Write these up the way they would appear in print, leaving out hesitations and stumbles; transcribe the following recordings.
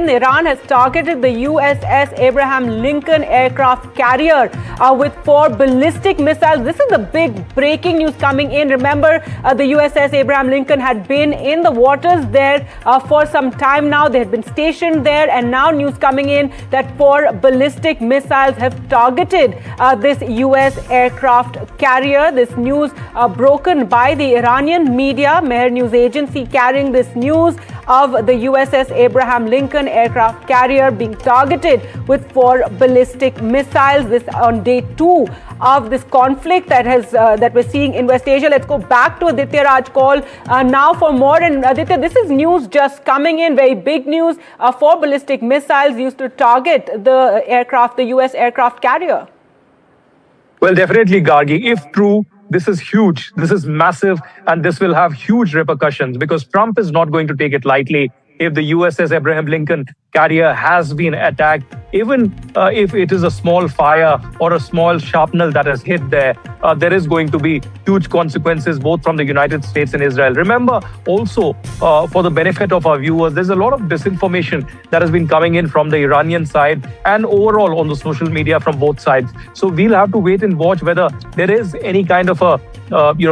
Iran has targeted the USS Abraham Lincoln aircraft carrier with 4 ballistic missiles. This is the big breaking news coming in. Remember, the USS Abraham Lincoln had been in the waters there for some time now. They had been stationed there, and now news coming in that 4 ballistic missiles have targeted this US aircraft carrier. This news broken by the Iranian media, Mehr news agency, carrying this news of the USS Abraham Lincoln aircraft carrier being targeted with 4 ballistic missiles. This on day 2 of this conflict that we're seeing in West Asia. Let's go back to Aditya Raj call now for more. And Aditya, this is news just coming in, very big news. 4 ballistic missiles used to target the aircraft, the US aircraft carrier. Well, definitely, Gargi. If true, this is huge. This is massive, and this will have huge repercussions because Trump is not going to take it lightly if the USS Abraham Lincoln carrier has been attacked. Even if it is a small fire or a small shrapnel that has hit there, there is going to be huge consequences both from the United States and Israel. Remember, also, for the benefit of our viewers, there's a lot of disinformation that has been coming in from the Iranian side and overall on the social media from both sides. So we'll have to wait and watch whether there is any kind of a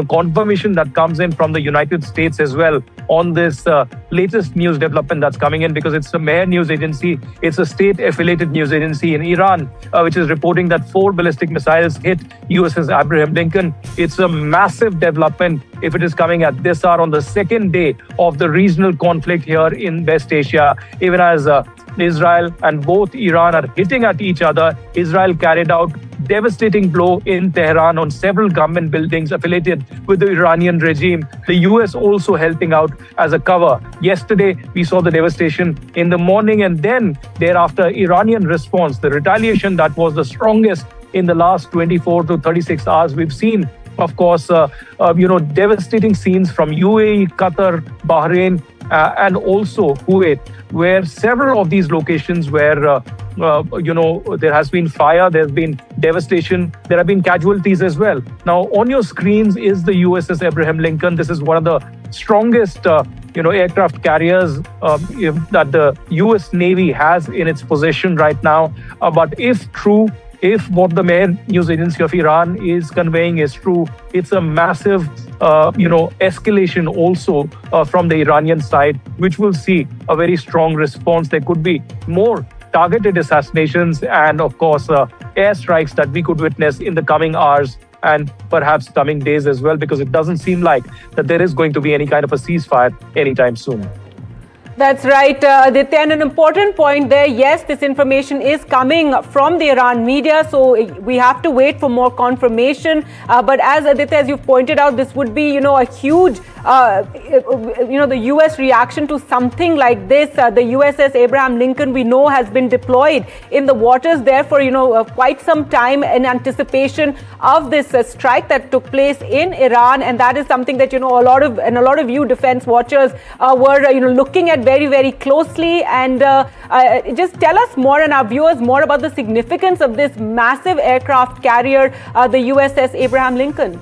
confirmation that comes in from the United States as well on this latest news development that's coming in, because it's a Mehr news agency. It's a state-affiliated news agency in Iran, which is reporting that 4 ballistic missiles hit USS Abraham Lincoln. It's a massive development if it is coming at this hour on the second day of the regional conflict here in West Asia, even as Israel and both Iran are hitting at each other. Israel carried out devastating blow in Tehran on several government buildings affiliated with the Iranian regime. The US also helping out as a cover. Yesterday, we saw the devastation in the morning, and then thereafter, Iranian response, the retaliation that was the strongest in the last 24 to 36 hours. We've seen, of course, devastating scenes from UAE, Qatar, Bahrain, and also Kuwait, where several of these locations where there has been fire, there's been devastation, there have been casualties as well. Now, on your screens is the USS Abraham Lincoln. This is one of the strongest, aircraft carriers that the US Navy has in its possession right now. But if true, if what the Mehr news agency of Iran is conveying is true, it's a massive, escalation also from the Iranian side, which will see a very strong response. There could be more targeted assassinations and, of course, airstrikes that we could witness in the coming hours and perhaps coming days as well, because it doesn't seem like that there is going to be any kind of a ceasefire anytime soon. That's right, Aditya. And an important point there, yes, this information is coming from the Iran media, so we have to wait for more confirmation. But as Aditya, as you've pointed out, this would be, a huge, the US reaction to something like this. The USS Abraham Lincoln, we know, has been deployed in the waters there for, quite some time in anticipation of this strike that took place in Iran. And that is something that, a lot of you defense watchers were, looking at very, very closely. And just tell us more and our viewers more about the significance of this massive aircraft carrier, the USS Abraham Lincoln.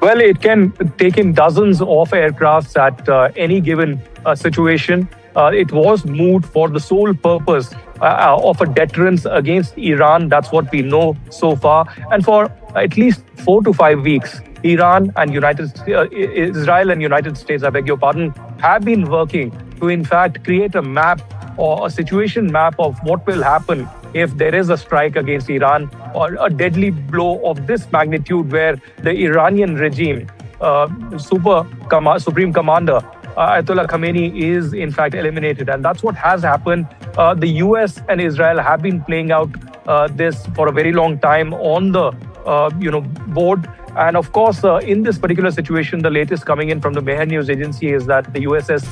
Well, it can take in dozens of aircrafts at any given situation. It was moved for the sole purpose of a deterrence against Iran. That's what we know so far. And for at least 4 to 5 weeks, Israel and United States, I beg your pardon, have been working to, in fact, create a map or a situation map of what will happen if there is a strike against Iran or a deadly blow of this magnitude where the Iranian regime, Supreme Commander, Ayatollah Khamenei is in fact eliminated. And that's what has happened. The US and Israel have been playing out this for a very long time on the board. And of course, in this particular situation, the latest coming in from the Mehr news agency is that the USS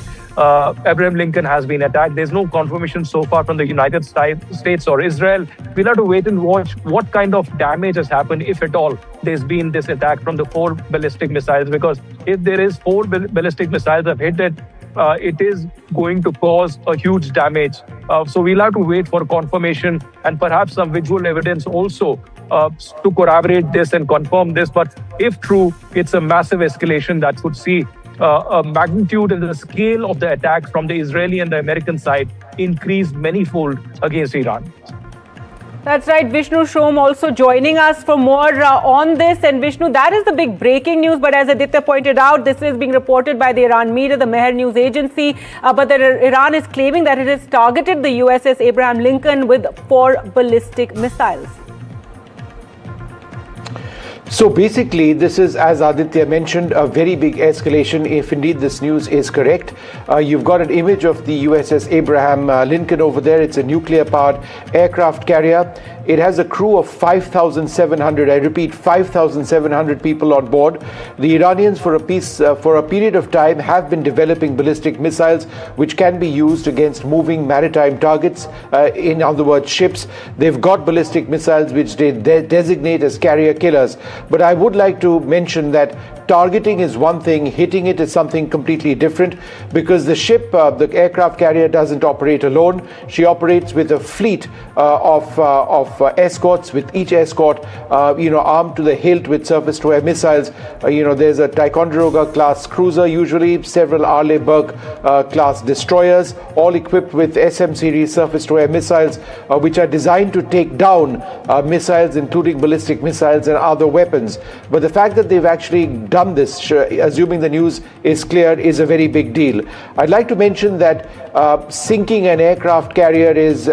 Abraham Lincoln has been attacked. There's no confirmation so far from the United States or Israel. We'll have to wait and watch what kind of damage has happened, if at all, there's been this attack from the 4 ballistic missiles. Because if there is 4 ballistic missiles have hit it, it is going to cause a huge damage. So we'll have to wait for confirmation and perhaps some visual evidence also to corroborate this and confirm this. But if true, it's a massive escalation that could see a magnitude and the scale of the attack from the Israeli and the American side increase manyfold against Iran. That's right. Vishnu Shom also joining us for more on this. And Vishnu, that is the big breaking news. But as Aditya pointed out, this is being reported by the Iran media, the Mehr news agency. But Iran is claiming that it has targeted the USS Abraham Lincoln with 4 ballistic missiles. So basically, this is, as Aditya mentioned, a very big escalation if indeed this news is correct. You've got an image of the USS Abraham Lincoln over there. It's a nuclear-powered aircraft carrier. It has a crew of 5,700. I repeat, 5,700 people on board. The Iranians, for a period of time, have been developing ballistic missiles which can be used against moving maritime targets. In other words, ships. They've got ballistic missiles which they designate as carrier killers. But I would like to mention that targeting is one thing, hitting it is something completely different, because the ship, the aircraft carrier, doesn't operate alone. She operates with a fleet of escorts, with each escort armed to the hilt with surface-to-air missiles. There's a Ticonderoga class cruiser, usually several Arleigh-Burke class destroyers, all equipped with SM series surface-to-air missiles, which are designed to take down missiles, including ballistic missiles and other weapons. But the fact that they've actually done this, assuming the news is clear, is a very big deal. I'd like to mention that sinking an aircraft carrier is,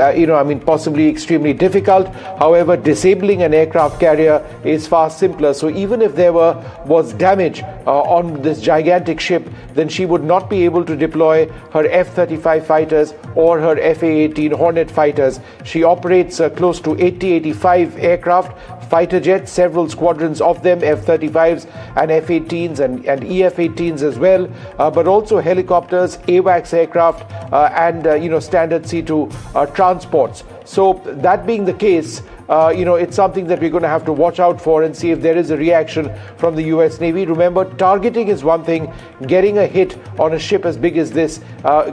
possibly extremely difficult. However, disabling an aircraft carrier is far simpler. So even if there was damage on this gigantic ship, then she would not be able to deploy her F-35 fighters or her FA-18 Hornet fighters. She operates close to 80-85 aircraft, fighter jets, several squadrons of them, F-35s and F-18s and EF-18s as well, but also helicopters, AWACS aircraft, and standard C-2 transports. So that being the case, it's something that we're going to have to watch out for and see if there is a reaction from the US Navy. Remember, targeting is one thing. Getting a hit on a ship as big as this,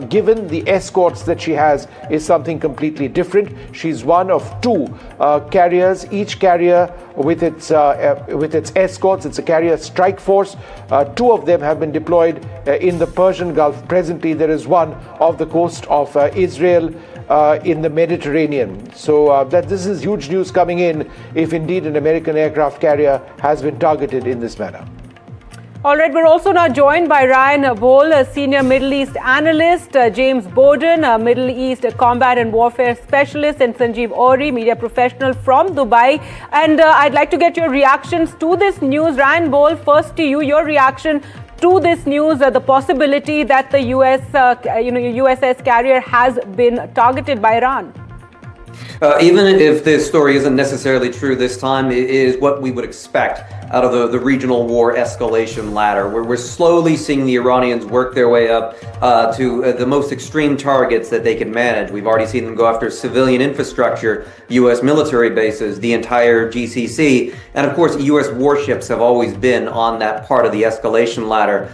given the escorts that she has, is something completely different. She's one of 2 carriers, each carrier with its escorts. It's a carrier strike force. 2 of them have been deployed in the Persian Gulf. Presently, there is one off the coast of Israel, in the Mediterranean. So this is huge news coming in if indeed an American aircraft carrier has been targeted in this manner. All right, we're also now joined by Ryan Bole, a senior Middle East analyst, James Bowden, a Middle East combat and warfare specialist, and Sanjeev Ori, media professional from Dubai. And I'd like to get your reactions to this news. Ryan Bole, first to you, your reaction to this news, the possibility that the USS carrier has been targeted by Iran. Even if this story isn't necessarily true this time, it is what we would expect out of the regional war escalation ladder, where we're slowly seeing the Iranians work their way up to the most extreme targets that they can manage. We've already seen them go after civilian infrastructure, U.S. military bases, the entire GCC, and of course, U.S. warships have always been on that part of the escalation ladder.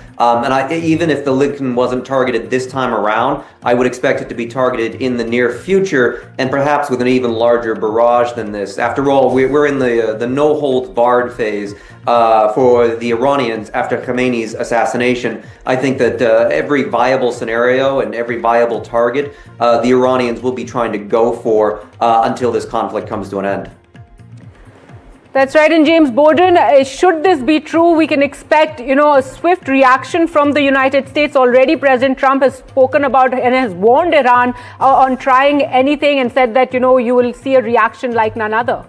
Even if the Lincoln wasn't targeted this time around, I would expect it to be targeted in the near future, and perhaps with an even larger barrage than this. After all, we're in the no-holds-barred phase for the Iranians after Khamenei's assassination. I think that every viable scenario and every viable target, the Iranians will be trying to go for until this conflict comes to an end. That's right. And James Bowden, should this be true, we can expect, a swift reaction from the United States. Already President Trump has spoken about and has warned Iran on trying anything and said that, you will see a reaction like none other.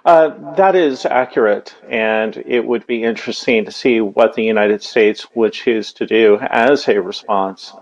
That is accurate, and it would be interesting to see what the United States would choose to do as a response.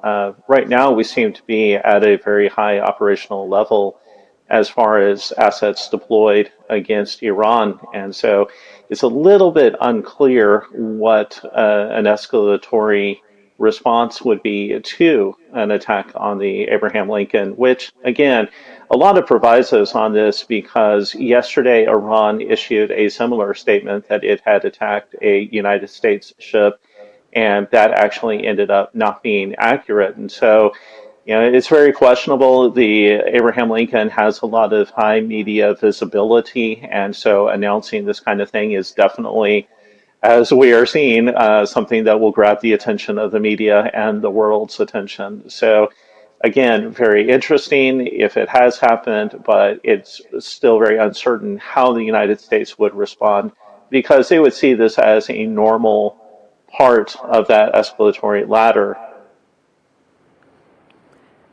Right now, we seem to be at a very high operational level as far as assets deployed against Iran, and so it's a little bit unclear what an escalatory response would be to an attack on the Abraham Lincoln, which, again, a lot of provisos on this, because yesterday Iran issued a similar statement that it had attacked a United States ship, and that actually ended up not being accurate. And so, it's very questionable. The Abraham Lincoln has a lot of high media visibility, and so announcing this kind of thing is definitely, as we are seeing, something that will grab the attention of the media and the world's attention. So again, very interesting if it has happened, but it's still very uncertain how the United States would respond because they would see this as a normal part of that escalatory ladder.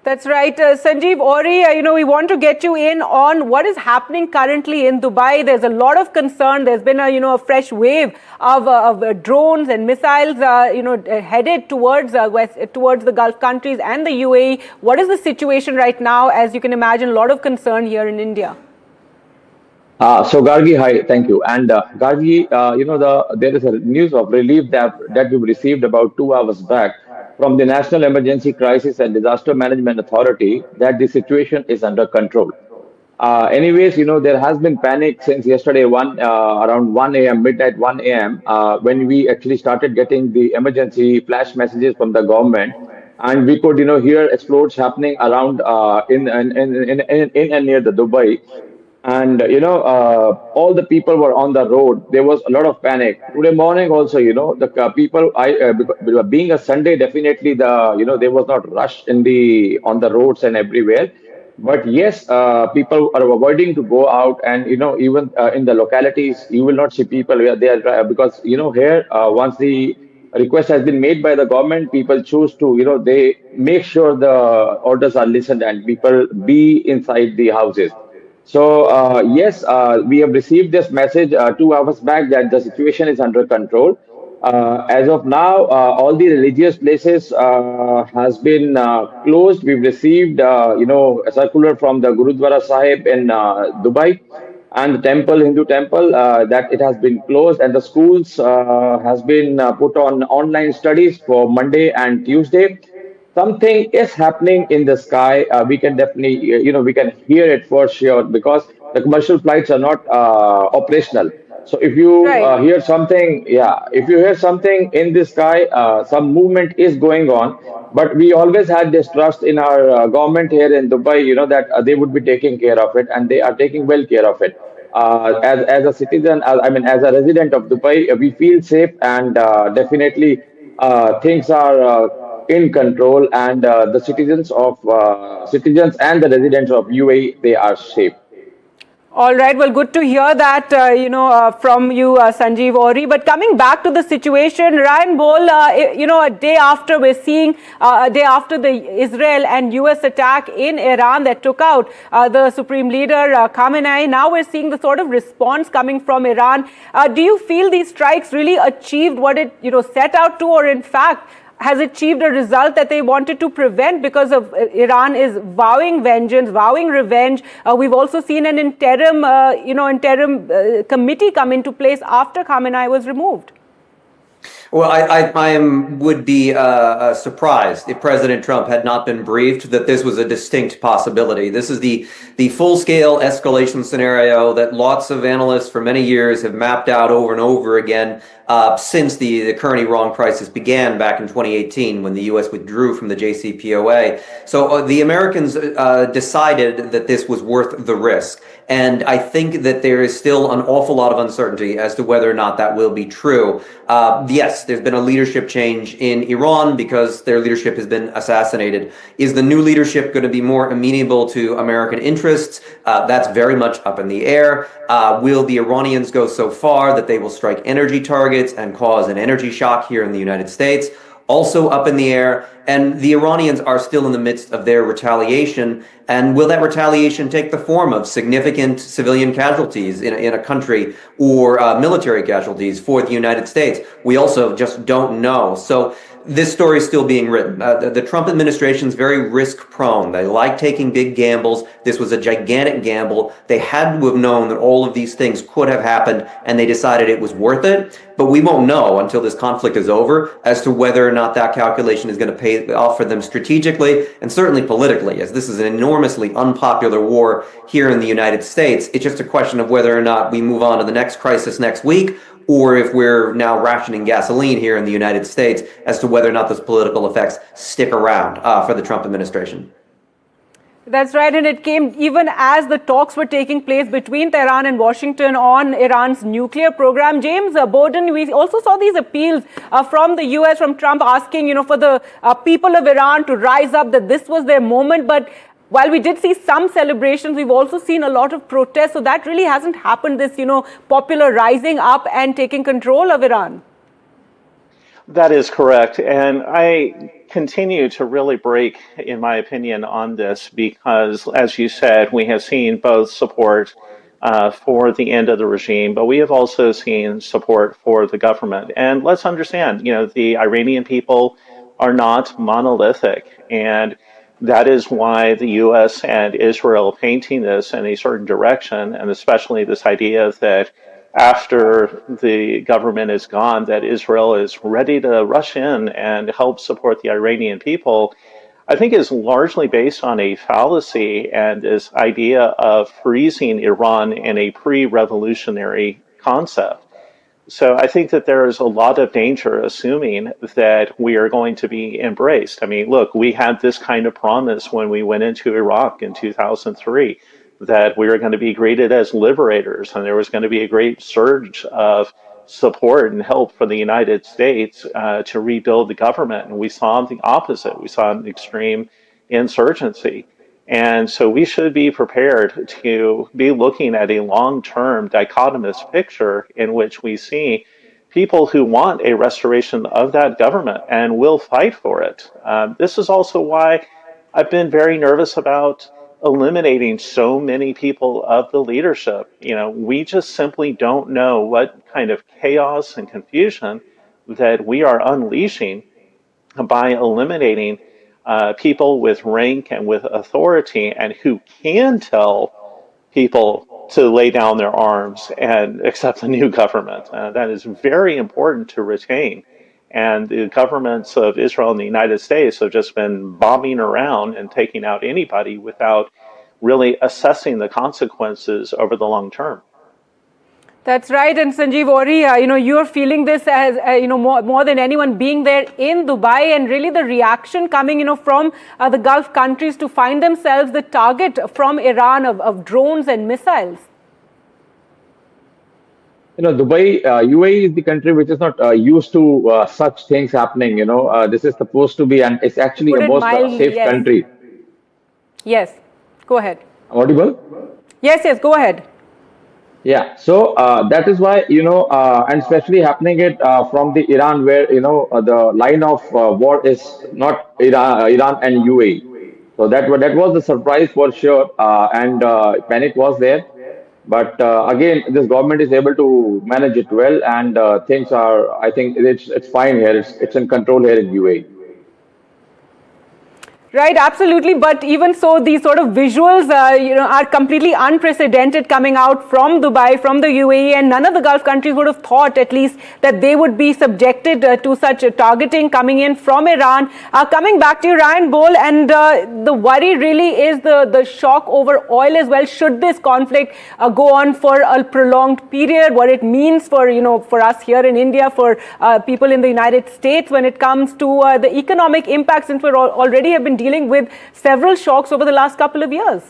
That's right. Sanjeev Ori, we want to get you in on what is happening currently in Dubai. There's a lot of concern. There's been a fresh wave of drones and missiles, headed towards towards the Gulf countries and the UAE. What is the situation right now? As you can imagine, a lot of concern here in India. So Gargi, hi, thank you. And Gargi, there is a news of relief that we've received about 2 hours back from the National Emergency Crisis and Disaster Management Authority that the situation is under control. Anyways, there has been panic since yesterday, around 1 a.m., midnight 1 a.m., when we actually started getting the emergency flash messages from the government, and we could, hear explodes happening around in and near the Dubai. And all the people were on the road. There was a lot of panic today morning also. The people, being a Sunday, definitely there was not rush on the roads and everywhere. But yes, people are avoiding to go out, and even in the localities you will not see people where they are, because here, once the request has been made by the government, people choose to, they make sure the orders are listened and people be inside the houses. So, yes, we have received this message 2 hours back that the situation is under control. As of now, all the religious places has been closed. We've received, a circular from the Gurudwara Sahib in Dubai and the temple, Hindu temple, that it has been closed, and the schools has been put on online studies for Monday and Tuesday. Something is happening in the sky. We can definitely, we can hear it for sure because the commercial flights are not operational. So if you Right. hear something, yeah, if you hear something in the sky, some movement is going on. But we always had this trust in our government here in Dubai, that they would be taking care of it, and they are taking well care of it. As a citizen, I mean, as a resident of Dubai, we feel safe, and definitely things are in control, and the citizens and the residents of UAE, they are safe. All right. Well, good to hear that, from you, Sanjeev Ori. But coming back to the situation, Ryan Bol, a day after we're seeing, a day after the Israel and US attack in Iran that took out the Supreme Leader, Khamenei, now we're seeing the sort of response coming from Iran. Do you feel these strikes really achieved what it, set out to, or in fact, has achieved a result that they wanted to prevent, because of Iran is vowing vengeance, vowing revenge? We've also seen an interim committee come into place after Khamenei was removed. Well, would be surprised if President Trump had not been briefed that this was a distinct possibility. This is the full-scale escalation scenario that lots of analysts for many years have mapped out over and over again since the current Iran crisis began back in 2018 when the U.S. withdrew from the JCPOA. So the Americans decided that this was worth the risk. And I think that there is still an awful lot of uncertainty as to whether or not that will be true. Yes, there's been a leadership change in Iran because their leadership has been assassinated. Is the new leadership going to be more amenable to American interests? That's very much up in the air. Will the Iranians go so far that they will strike energy targets and cause an energy shock here in the United States? Also up in the air. And the Iranians are still in the midst of their retaliation. And will that retaliation take the form of significant civilian casualties in a country, or military casualties for the United States? We also just don't know. So this story is still being written. The Trump administration is very risk prone. They like taking big gambles. This was a gigantic gamble. They had to have known that all of these things could have happened, and they decided it was worth it. But we won't know until this conflict is over as to whether or not that calculation is going to pay off for them strategically and certainly politically, as this is an enormously unpopular war here in the United States. It's just a question of whether or not we move on to the next crisis next week, or if we're now rationing gasoline here in the United States, as to whether or not those political effects stick around for the Trump administration. That's right, and it came even as the talks were taking place between Tehran and Washington on Iran's nuclear program. James Bowden, we also saw these appeals from the US, from Trump, asking, for the people of Iran to rise up, that this was their moment. But while we did see some celebrations, we've also seen a lot of protests. So that really hasn't happened, this, popular rising up and taking control of Iran. That is correct. And I continue to really break, in my opinion, on this because, as you said, we have seen both support for the end of the regime, but we have also seen support for the government. And let's understand, the Iranian people are not monolithic. And that is why the US and Israel are painting this in a certain direction, and especially this idea that after the government is gone, that Israel is ready to rush in and help support the Iranian people, I think is largely based on a fallacy and this idea of freezing Iran in a pre-revolutionary concept. So I think that there is a lot of danger assuming that we are going to be embraced. I mean, look, we had this kind of promise when we went into Iraq in 2003 that we were going to be greeted as liberators and there was going to be a great surge of support and help for the United States to rebuild the government. And we saw the opposite. We saw an extreme insurgency. And so we should be prepared to be looking at a long-term dichotomous picture in which we see people who want a restoration of that government and will fight for it. This is also why I've been very nervous about eliminating so many people of the leadership. We just simply don't know what kind of chaos and confusion that we are unleashing by eliminating people with rank and with authority and who can tell people to lay down their arms and accept the new government. That is very important to retain. And the governments of Israel and the United States have just been bombing around and taking out anybody without really assessing the consequences over the long term. That's right. And Sanjeev Ori, you're feeling this as, more than anyone, being there in Dubai, and really the reaction coming, from the Gulf countries to find themselves the target from Iran of drones and missiles. Dubai, UAE is the country which is not used to such things happening. This is supposed to be, and it's actually a most safe country. Yes, go ahead. Audible? Yes, go ahead. Yeah, so that is why, and especially happening it from the Iran where, the line of war is not Iran and UAE. So that was the surprise for sure, and panic was there. But again, this government is able to manage it well, and things are, I think it's fine here. It's in control here in UAE. Right, absolutely. But even so, these sort of visuals, are completely unprecedented coming out from Dubai, from the UAE, and none of the Gulf countries would have thought, at least, that they would be subjected to such targeting coming in from Iran. Coming back to you, Ryan Bohl, and the worry really is the shock over oil as well. Should this conflict go on for a prolonged period, what it means for, for us here in India, for people in the United States when it comes to the economic impact, since we already have been dealing with several shocks over the last couple of years.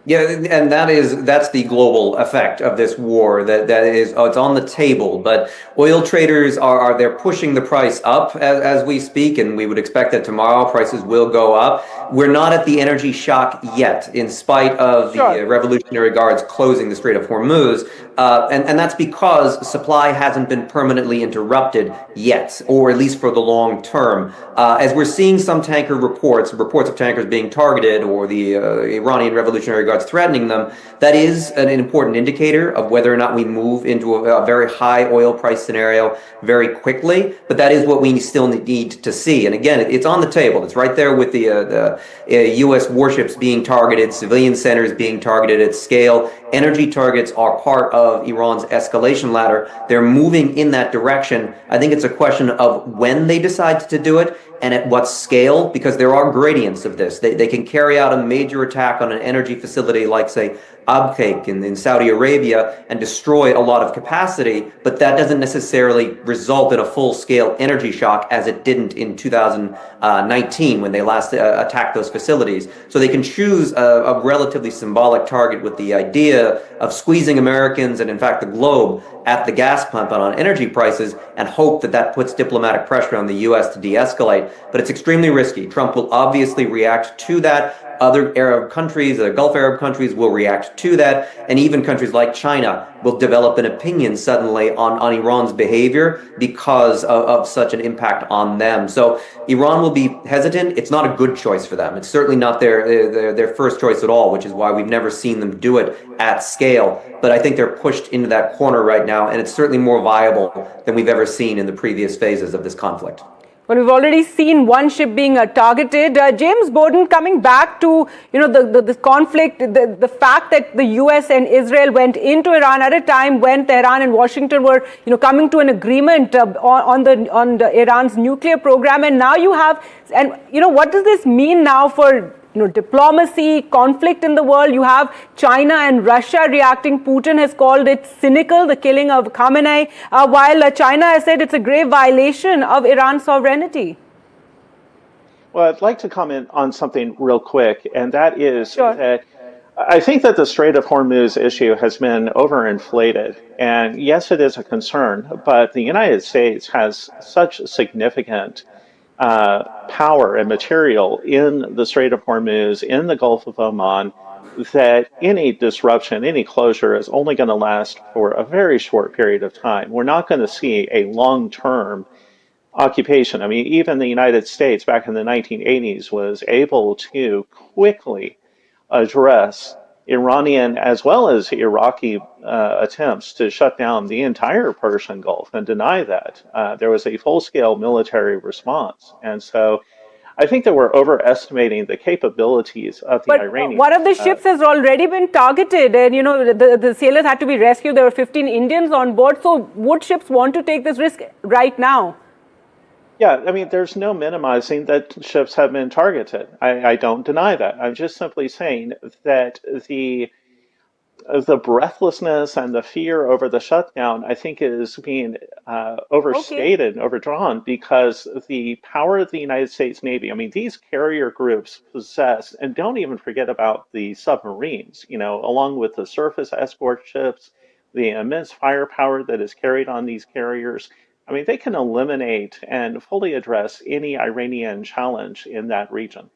Yeah, and that's the global effect of this war. That is, it's on the table. But oil traders they're pushing the price up as we speak, and we would expect that tomorrow prices will go up. We're not at the energy shock yet, in spite of the Revolutionary Guards closing the Strait of Hormuz, and that's because supply hasn't been permanently interrupted yet, or at least for the long term. As we're seeing some tanker reports of tankers being targeted, or the Iranian Revolutionary Guards threatening them, that is an important indicator of whether or not we move into a very high oil price scenario very quickly. But that is what we still need to see. And again, it's on the table. It's right there with the U.S. warships being targeted, civilian centers being targeted at scale. Energy targets are part of Iran's escalation ladder. They're moving in that direction. I think it's a question of when they decide to do it and at what scale, because there are gradients of this. They can carry out a major attack on an energy facility like, say, Abqaiq in Saudi Arabia and destroy a lot of capacity, but that doesn't necessarily result in a full-scale energy shock as it didn't in 2019 when they last attacked those facilities. So they can choose a relatively symbolic target with the idea of squeezing Americans and in fact the globe at the gas pump and on energy prices and hope that that puts diplomatic pressure on the US to de-escalate. But it's extremely risky. Trump will obviously react to that. Other Arab countries, Gulf Arab countries will react to that, and even countries like China will develop an opinion suddenly on Iran's behavior because of such an impact on them. So Iran will be hesitant. It's not a good choice for them. It's certainly not their first choice at all, which is why we've never seen them do it at scale. But I think they're pushed into that corner right now, and it's certainly more viable than we've ever seen in the previous phases of this conflict. Well, we've already seen one ship being targeted. James Borden, coming back to the conflict, the fact that the US and Israel went into Iran at a time when Tehran and Washington were coming to an agreement on Iran's nuclear program, and now you have, and what does this mean now for diplomacy, conflict in the world? You have China and Russia reacting. Putin has called it cynical, the killing of Khamenei, while China has said it's a grave violation of Iran's sovereignty. Well, I'd like to comment on something real quick, and that is that I think that the Strait of Hormuz issue has been overinflated. And yes, it is a concern, but the United States has such significant power and material in the Strait of Hormuz, in the Gulf of Oman, that any disruption, any closure is only going to last for a very short period of time. We're not going to see a long-term occupation. I mean, even the United States back in the 1980s was able to quickly address Iranian as well as Iraqi attempts to shut down the entire Persian Gulf and deny that. There was a full-scale military response. And so I think that we're overestimating the capabilities of the Iranians. One of the ships has already been targeted, and the sailors had to be rescued. There were 15 Indians on board. So would ships want to take this risk right now? Yeah, I mean, there's no minimizing that ships have been targeted. I don't deny that. I'm just simply saying that the breathlessness and the fear over the shutdown, I think, is being overstated and overdrawn because the power of the United States Navy, I mean, these carrier groups possess, and don't even forget about the submarines, along with the surface escort ships, the immense firepower that is carried on these carriers. I mean, they can eliminate and fully address any Iranian challenge in that region.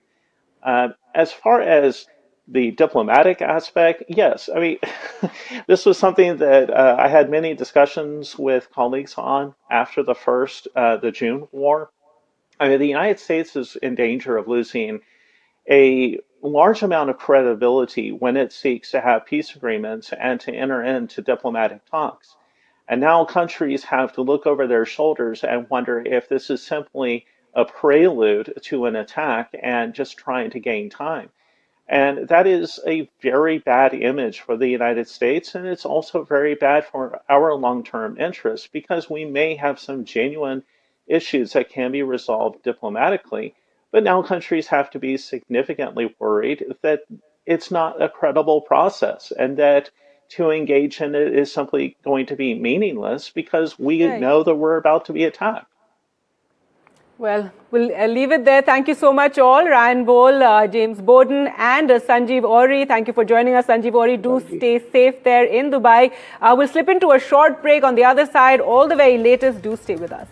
As far as the diplomatic aspect, yes. I mean, this was something that I had many discussions with colleagues on after the June war. I mean, the United States is in danger of losing a large amount of credibility when it seeks to have peace agreements and to enter into diplomatic talks. And now countries have to look over their shoulders and wonder if this is simply a prelude to an attack and just trying to gain time. And that is a very bad image for the United States, and it's also very bad for our long-term interests because we may have some genuine issues that can be resolved diplomatically, but now countries have to be significantly worried that it's not a credible process and that to engage in it is simply going to be meaningless because we know that we're about to be attacked. Well, we'll leave it there. Thank you so much all, Ryan Bohl, James Borden and Sanjeev Auri. Thank you for joining us, Sanjeev Auri. Do stay safe there in Dubai. We'll slip into a short break on the other side. All the very latest. Do stay with us.